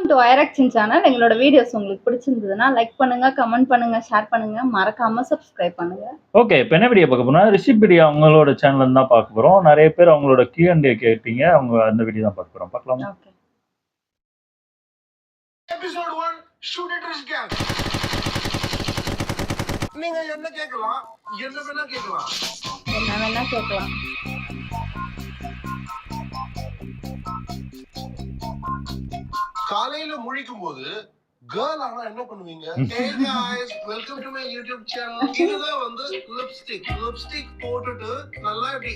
Welcome to ஐராக்சின் channel. எங்களோட videos உங்களுக்கு பிடிச்சிருந்ததுன்னா லைக் பண்ணுங்க, கமெண்ட் பண்ணுங்க, ஷேர் பண்ணுங்க, மறக்காம சப்ஸ்கிரைப் பண்ணுங்க. ஓகே, இப்போ என்ன வீடியோ பார்க்க போறோம்னா ரிஷிபீடியா அவங்களோட சேனல் தான் பார்க்க போறோம். நிறைய பேர் அவங்களோட Q&A கேட்டீங்க. அவங்க அந்த வீடியோ தான் பார்க்க போறோம். பார்க்கலாமா? Okay. Episode 1 shoot it Rish gang. நீங்க என்ன கேட்கலாம், என்ன வேணா கேட்கலாம். காலையில முழிக்கும் போது கேர்ள் ஆனா என்ன பண்ணுவீங்க? Hey guys, welcome to my YouTube channel. இதுதான் வந்து லிப்ஸ்டிக் போட்டுட்டு நல்லா இப்படி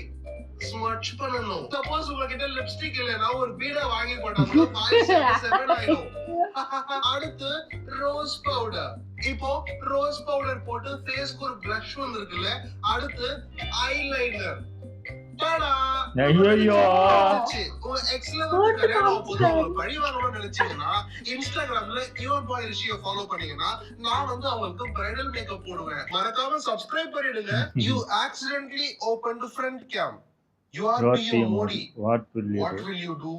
ஸ்மட்ச் பண்ணணும். சப்போஸ் உங்ககிட்ட லிப்ஸ்டிக் இல்லனா ஒரு பீடா வாங்கி போட்டாங்க 577 ஆயிடும். அடுத்து ரோஸ் பவுடர். இப்போ ரோஸ் பவுடர் போட்டு ஃபேஸ்க்கு ஒரு blush வந்திருக்குல. அடுத்து ஐலைனர். டாடா. ஐயோ. உங்க எக்ஸ்ல வந்து கல்யாணம் ஆகும்போது உங்களை பழி வாங்கணும்னு நினைச்சீங்கன்னா இன்ஸ்டாகிராம்ல யுவர் பாய் ரிஷியை ஃபாலோ பண்ணீங்கன்னா நான் வந்து அவங்களுக்கு பிரைடல் மேக்கப் போடுவேன். மறக்காம சப்ஸ்கிரைப் பண்ணிடுங்க. You accidentally opened front cam. You are being Modi. What will you do?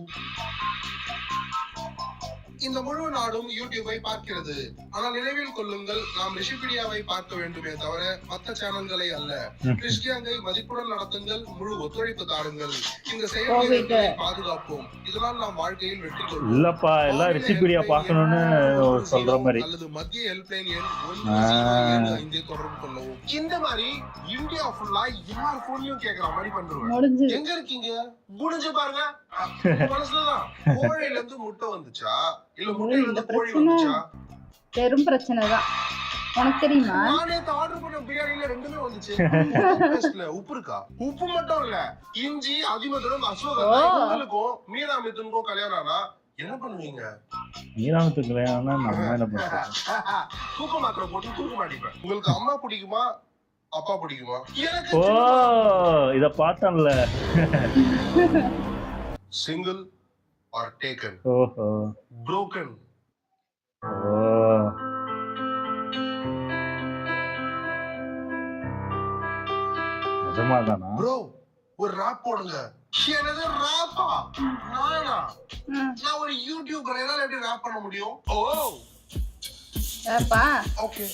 இந்த முழு நாடும் யூடியூபை பார்க்கிறது. ஆனால் நினைவில் கொள்ளுங்கள், நாம் ரிஷிபீடியாவை பார்க்க வேண்டுமே தவிர மற்ற சேனல்களை அல்ல. கிறிஸ்டியாங்கை மதிப்புடன் நடத்துங்கள், முழு ஒத்துழைப்பு தாருங்கள். இந்த செயல்களை பாதுகாப்போம். இதனால் நாம் வாழ்க்கையில் வெற்றி கொள்வோம். இல்லப்பா, எல்லாம் ரிஷிபீடியா பார்க்கணும்னு சொல்ற மாதிரி. அல்லது மத்திய ஹெல்ப்லைன் எண் 105 தொடர்பு கொள்ளவும். இந்த மாதிரி இந்தியா ஃபுல்லா யார் போன்லயும் கேக்குற மாதிரி பண்ணுவேன். எங்க இருக்கீங்க? குனிஞ்சு பாருங்க. மனசுலதான் கோழில இருந்து முட்டை வந்துச்சா இல்ல முட்டையில இருந்து கோழி வந்துச்சா? பெரும் பிரச்சனை தான். உனக்கு தெரியுமா? நானே ஆர்டர் பண்ண பிரியாணில ரெண்டுமே வந்துச்சு. உப்பு இருக்கா? உப்பு மட்டும் இல்ல, இஞ்சி, அதிமதுரம், அஸ்வகந்தா இவங்களுக்கும் மீரா மிதுனுக்கும் கல்யாணம் ஆனா என்ன பண்ணுவீங்க? மீராமத்துக்கு கல்யாணம்னா நம்ம என்ன பண்றது? தூக்க மாத்திரை போட்டு தூக்க மாட்டீங்க. உங்களுக்கு அம்மா பிடிக்குமா அப்பா பிடிக்குமா? ஓ, இத பார்த்தேன்ல. Single or taken? ஓஹோ. Broken. ஓ. நிஜமாதானா? Bro, ஒரு ராப் போடுங்க. என்னது ராப்பா? நானா? நான் ஒரு யூடியூபர், என்னால எப்படி ராப் பண்ண முடியும்? ஓ. ஏப்பா. ஓகே.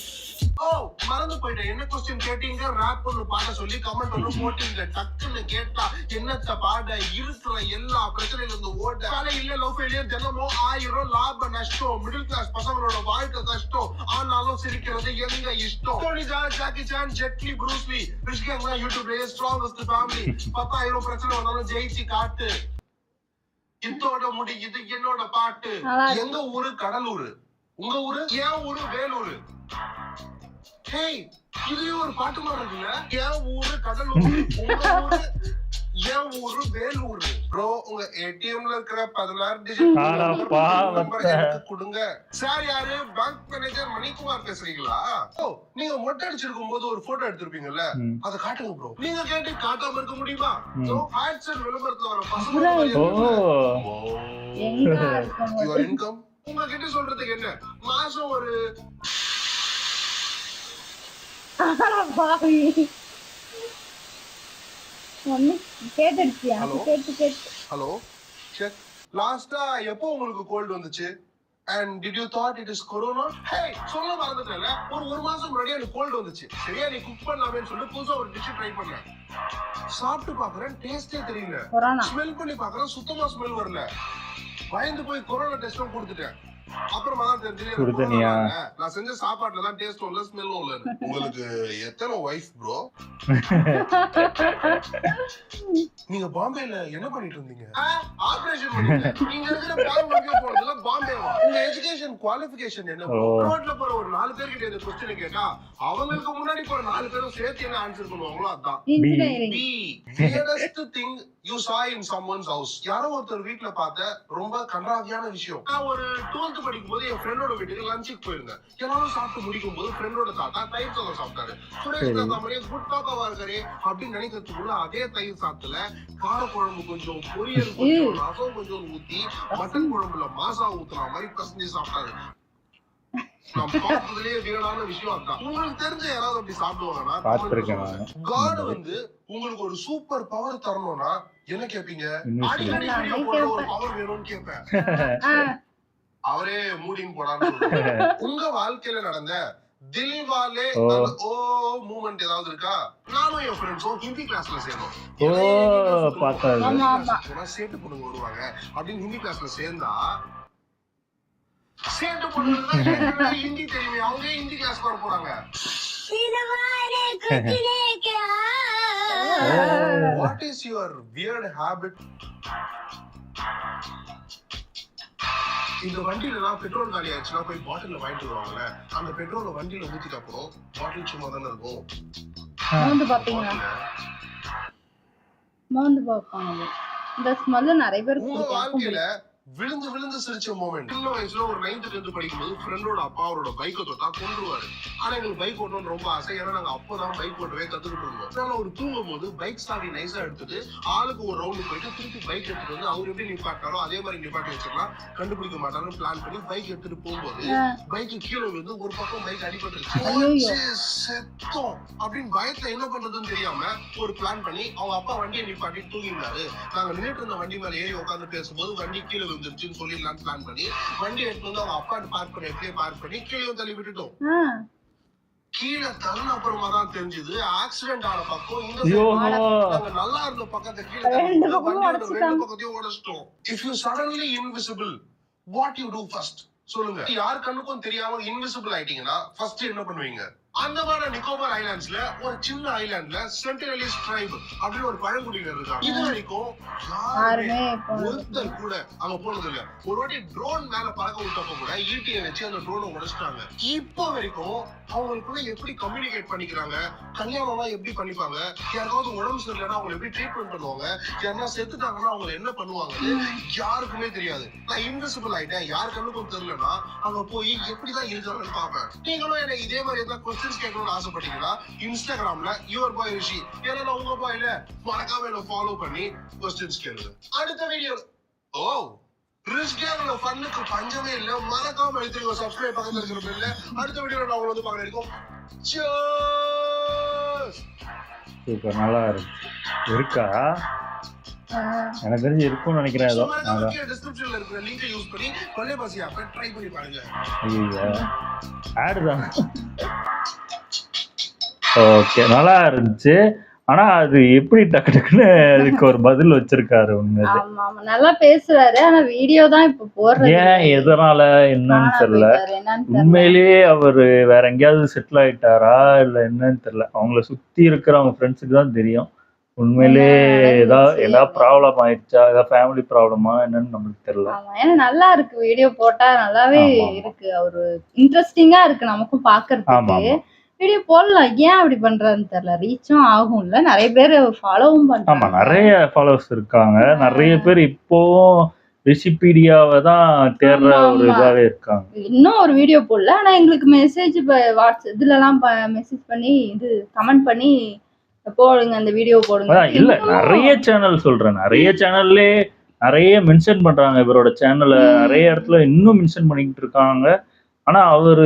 ஓ, மறந்து போயிட்டேன். என்ன क्वेश्चन கேட்டீங்க? ராப் பண்ணு பாட சொல்லி கமெண்ட் பண்ணு போட்டீங்க. டக்குன்னு கேட்டா என்னத்த பாட? இருக்கிற எல்லா பிரச்சனையில இருந்து ஓட. காலை இல்ல லவ் ஃபெயிலியர், தினமும் 1000 லாப நஷ்டம். மிடில் கிளாஸ் பசங்களோட வாழ்க்கை கஷ்டம். ஆனாலும் சிரிக்கிறது எங்க இஷ்டம். Tony Jaa, Jackie Chan, Jet Li, Bruce Lee, Rish gang தான் யூடியூப்லயே ஸ்ட்ராங்கஸ்ட் ஃபேமிலி. 10,000 பிரச்சனை வந்தாலும் ஜெயிச்சு காட்டு. இதோட முடியுது என்னோட பாட்டு. எங்க ஊரு கடலூர், உங்க ஊரு? என் ஊரு வேலூர். ஹேய், இதுலயும் ஒரு பாட்டு மாதிரி இருக்குல்ல. என் ஊரு கடலூர், உங்க ஊரு? என் ஊரு வேலூர். ப்ரோ, உங்க ஏடிஎம்ல இருக்கிற 16 டிஜிட் நம்பர் எனக்கு கொடுங்க. சார், யாரு? பேங்க் மேனேஜர் மணிக்குமார் பேசுறீங்களா? ஓ, நீங்க மொட்டை அடிச்சிருக்கும் போது ஒரு போட்டோ எடுத்திருப்பீங்கல்ல, அத காட்டுங்க ப்ரோ. நீங்க கேட்டு காட்டாம இருக்க முடியுமா? சோ ஹேட்ஸ் அண்ட் விளம்பரத்துல வர பசங்க யுவர் இன்கம் உங்ககிட்ட சொல்றதுக்கு என்ன? மாசம் ஒரு ஹலோ செக். லாஸ்டா எப்போ உங்களுக்கு கோல்ட் வந்துச்சு? And did you thought it is corona? Hey, சொல்ல மறந்துட்டேன்ல. ஒரு மாசம் முன்னாடி எனக்கு கோல்ட் வந்துச்சு. சரியா, நீ குக் பண்ணலாமேன்னு சொல்லி புதுசா ஒரு டிஷ் ட்ரை பண்ணேன். சாப்பிட்டு பாக்குறேன், டேஸ்டே தெரியல. ஸ்மெல் பண்ணி பாக்குறேன், சுத்தமா ஸ்மெல் வரல. பயந்து போய் கொரோனா டெஸ்டும் கொடுத்துட்டேன். அப்புறமா தான் தெரிஞ்சது நான் செஞ்ச சாப்பாட்டுல தான் டேஸ்டும் இல்ல, ஸ்மெல்லும் இல்ல. உங்களுக்கு எத்தனை வைஃப் ப்ரோ? நீங்க பாம்பேல என்ன பண்ணிட்டு இருந்தீங்க? ஆபரேஷன் பண்ணீங்க. நீங்க இருக்கிற பாம்பே போறதுல பாம்பேவா? உங்க எஜுகேஷன் குவாலிஃபிகேஷன் என்ன? ரோட்ல போற ஒரு 4 பேர் கிட்ட இந்த क्वेश्चन கேட்டா அவங்களுக்கு முன்னாடி போற 4 பேரும் சேர்த்து என்ன ஆன்சர் பண்ணுவாங்களோ அதான். B. weirdest thing you saw in someone's house. யாரோ ஒருத்தர் வீட்ல பார்த்த ரொம்ப கன்றாவியான விஷயம். நான் ஒரு 12th படிக்கும் போது என் ஃப்ரெண்டோட வீட்டுக்கு லஞ்சுக்கு போயிருந்தேன். எல்லாரும் சாப்பிட்டு முடிக்கும் போது ஃப்ரெண்டோட தாத்தா தயிர் சாதம் சாப்பிட்டாரு. சுரேஷ் தாத்தா மாதிரியே குட் தாத்தாவா இருக்காரு அப்படின்னு நினைக்கிறதுக்குள்ள அதே தயிர் சாதத்துல கார குழம்பு கொஞ்சம், பொரியல் கொஞ்சம், ரசம் கொஞ்சம் ஊத்தி மட்டன் குழம்புல மாசா ஊத்துற மாதிரி பசஞ்சு சாப்பிட்டாரு. நான் பார்த்ததுலயே வீடான விஷயம் அதான். உங்களுக்கு தெரிஞ்ச யாராவது அப்படி சாப்பிடுவாங்கன்னா? காட் வந்து உங்களுக்கு ஒரு சூப்பர் பவர் தரணும்னா என்ன கேப்பீங்க? அடிக்கடி வீடியோ போட ஒரு பவர் வேணும்னு கேட்பேன். அவரே மூடிங் போடான்னு சொல்றாரு. உங்க வாழ்க்கையில நடந்த தில்வாலே ஓ. அந்த ஓ மூமெண்ட் ஏதாவது இருக்கா? நானும் என் ஃப்ரெண்ட்ஸும் ஹிந்தி கிளாஸ்ல சேர்ந்தோம். ஓ பார்த்தாது. ஆமா, ஆமா. சேட்டு பொண்ணுங்க வருவாங்க அப்படின்னு ஹிந்தி கிளாஸ்ல சேர்ந்தா சேட்டு பொண்ணுங்க ஹிந்தி தெரியுமே, அவங்க ஹிந்தி கிளாஸ் வர போறாங்க. What is your weird habit? இந்த வண்டியில பெட்ரோல் காலி ஆயிடுச்சுன்னா போய் பாட்டில வாங்கிட்டு வருவாங்கல்ல, அந்த பெட்ரோலை வண்டியில ஊத்திட்டு அப்புறம் பாட்டில் சும்மா தானே இருக்கும். மோந்து பாப்பீங்களா? மோந்து பாப்பாங்க. இந்த ஸ்மெல் நிறைய பேருக்கு உங்க பிடிக்கும். வாழ்க்கையில விழுந்து விழுந்து சிரிச்ச மோமெண்ட். சின்ன வயசுல ஒரு 9th 10th படிக்கும்போது ஃப்ரெண்டோட அப்பா அவரோட பைக்கை தொட்டா கொண்டுருவாரு. ஆனா எங்களுக்கு பைக் ஓட்டணும்னு ரொம்ப ஆசை. ஏன்னா நாங்க அப்பதான் பைக் ஓட்டவே கத்துக்கிட்டு இருந்தோம். அதனால ஒரு தூங்கும் போது பைக் சாவி நைஸா எடுத்துட்டு ஆளுக்கு ஒரு ரவுண்டு போயிட்டு திருப்பி பைக் எடுத்துட்டு வந்து அவர் எப்படி நிப்பாட்டாரோ அதே மாதிரி நிப்பாட்டி வச்சிடலாம், கண்டுபிடிக்க மாட்டாருன்னு பிளான் பண்ணி பைக் எடுத்துட்டு போகும்போது பைக்கு கீழே விழுந்து ஒரு பக்கம் பைக் அடிபட்டுருச்சு. செத்தோம் அப்படின்னு பயத்துல என்ன பண்றதுன்னு தெரியாம ஒரு பிளான் பண்ணி அவங்க அப்பா வண்டியை நிப்பாட்டி தூங்கினாரு. நாங்க நின்றுட்டு இருந்த வண்டி மேல ஏறி உட்காந்து பேசும்போது வண்டி கீழே விழுந்துருச்சுன்னு சொல்லிடலாம் பிளான் பண்ணி வண்டி எடுத்து வந்து அவங்க அப்பா பார்க் பண்ணி எப்படியே பார்க் பண்ணி கீழே தள்ளி விட்டுட்டோம். கீழே தள்ள அப்புறமா தான் தெரிஞ்சது ஆக்சிடென்ட் ஆன பக்கம் இந்த நாங்க நல்லா இருந்த பக்கத்தை கீழே ரெண்டு பக்கத்தையும் உடைச்சிட்டோம். If you suddenly invisible what you do first சொல்லுங்க. யார் கண்ணுக்கும் தெரியாம இன்விசிபிள் ஆயிட்டீங்கன்னா ஃபர்ஸ்ட் என்ன பண்ணுவீங்க? அந்தமான நிக்கோபார் ஐலாண்ட்ஸ்ல ஒரு சின்ன ஐலாண்ட்ல சென்டினலிஸ் ட்ரைப் அப்படின்னு ஒரு பழங்குடியினர் இருக்காங்க. இது வரைக்கும் யாருமே ஒருத்தர் கூட அங்க போனது இல்ல. ஒரு வாட்டி ட்ரோன் மேல பறக்க விட்டப்ப கூட ஈட்டியை வச்சு அந்த ட்ரோனை உடைச்சிட்டாங்க. இப்போ வரைக்கும் அவங்களுக்குள்ள எப்படி கம்யூனிகேட் பண்ணிக்கிறாங்க, கல்யாணம்லாம் எப்படி பண்ணிப்பாங்க, யாருக்காவது உடம்பு சரியில்லைன்னா அவங்க எப்படி ட்ரீட்மெண்ட் பண்ணுவாங்க, யாருன்னா செத்துட்டாங்கன்னா அவங்க என்ன பண்ணுவாங்க யாருக்குமே தெரியாது. நான் இன்விசிபிள் ஆயிட்டேன், யார் கண்ணுக்கும் தெரியலன்னா அங்க போய் எப்படிதான் இருக்காங்கன்னு பாப்பேன். நீங்களும் என்ன இதே மாதிரி ஏதாவது கொஸ்டின்ஸ் கேட்கணும்னு ஆசைப்பட்டீங்கன்னா இன்ஸ்டாகிராம்ல யுவர் பாய் ரிஷி, ஏன்னா நான் உங்க பாய்ல மறக்காம என்ன ஃபாலோ பண்ணி கொஸ்டின்ஸ் கேளுங்க. அடுத்த வீடியோ ரிஸ்கேல ஃபன்னுக்கு பஞ்சமே இல்ல. மறக்காம எடுத்துங்க, சப்ஸ்கிரைப் பக்கத்துல இருக்கிற பெல்ல. அடுத்த வீடியோல நான் உங்களை வந்து பார்க்க இருக்கோம். சூப்பர், நல்லா இருக்கா? எனக்கு தெரிஞ்சு இருக்கும்னு நினைக்கிறேன். ஏதோ டிஸ்கிரிப்ஷன்ல இருக்கிற லிங்கை யூஸ் பண்ணி கொல்லேபாசி ஆப்பை ட்ரை பண்ணி பாருங்க. ஐயோ ஆட் தான். ஓகே, நல்லா இருந்துச்சு. ஆனா அது எப்படி டக்கு டக்குன்னு அதுக்கு ஒரு பதில் வச்சிருக்காரு. உண்மையிலே ஆமா ஆமா நல்லா பேசுறாரு. ஆனா வீடியோ தான் இப்ப போடுறது. ஏன் எதனால என்னன்னு தெரியல. உண்மையிலேயே அவரு வேற எங்கேயாவது செட்டில் ஆயிட்டாரா இல்ல என்னன்னு தெரியல. அவங்கள சுத்தி இருக்கிற அவங்க ஃப்ரெண்ட்ஸுக்கு தான் தெரியும். உண்மையிலே ஏதாவது ப்ராப்ளம் ஆயிடுச்சா, ஏதாவது ஃபேமிலி ப்ராப்ளமா என்னன்னு நம்மளுக்கு தெரியல. ஏன்னா நல்லா இருக்கு, வீடியோ போட்டா நல்லாவே இருக்கு. ஒரு இன்ட்ரெஸ்டிங்கா இருக்கு நமக்கும் பாக்குறதுக்கு. வீடியோ போடலாம், ஏன் அப்படி பண்றாருன்னு தெரியல. ரீச்சும் ஆகும்ல, நிறைய பேர் ஃபாலோவும் பண்றாங்க. ஆமா, நிறைய ஃபாலோவர்ஸ் இருக்காங்க. நிறைய பேர் இப்போ ரிஷிபீடியாவை தான் தேடுற ஒரு இதாவே இருக்காங்க. இன்னும் ஒரு வீடியோ போடல, ஆனா எங்களுக்கு மெசேஜ் வாட்ஸ்அப் இதுல எல்லாம் மெசேஜ் பண்ணி இது கமெண்ட் பண்ணி போடுங்க, அந்த வீடியோ போடுங்க. இல்ல நிறைய சேனல் சொல்றேன், நிறைய சேனல்லே நிறைய மென்ஷன் பண்றாங்க இவரோட சேனலை. நிறைய இடத்துல இன்னும் மென்ஷன் பண்ணிக்கிட்டு இருக்காங்க. ஆனா அவரு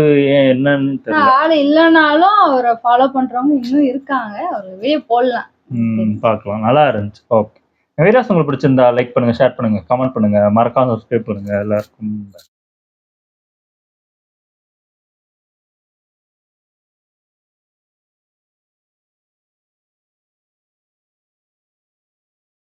என்னன்னு தெரியல. ஆளு இல்லைனாலும் அவரை ஃபாலோ பண்றவங்க இன்னும் இருக்காங்க. ஒரு வீடியோ போடலாம், பார்க்கலாம். நல்லா இருந்துச்சு. ஓகே, வீடியோஸ் உங்களுக்கு பிடிச்சிருந்தா லைக் பண்ணுங்க, ஷேர் பண்ணுங்க, கமெண்ட் பண்ணுங்க, மறக்காம சப்ஸ்கிரைப் பண்ணுங்க. எல்லாருக்கும்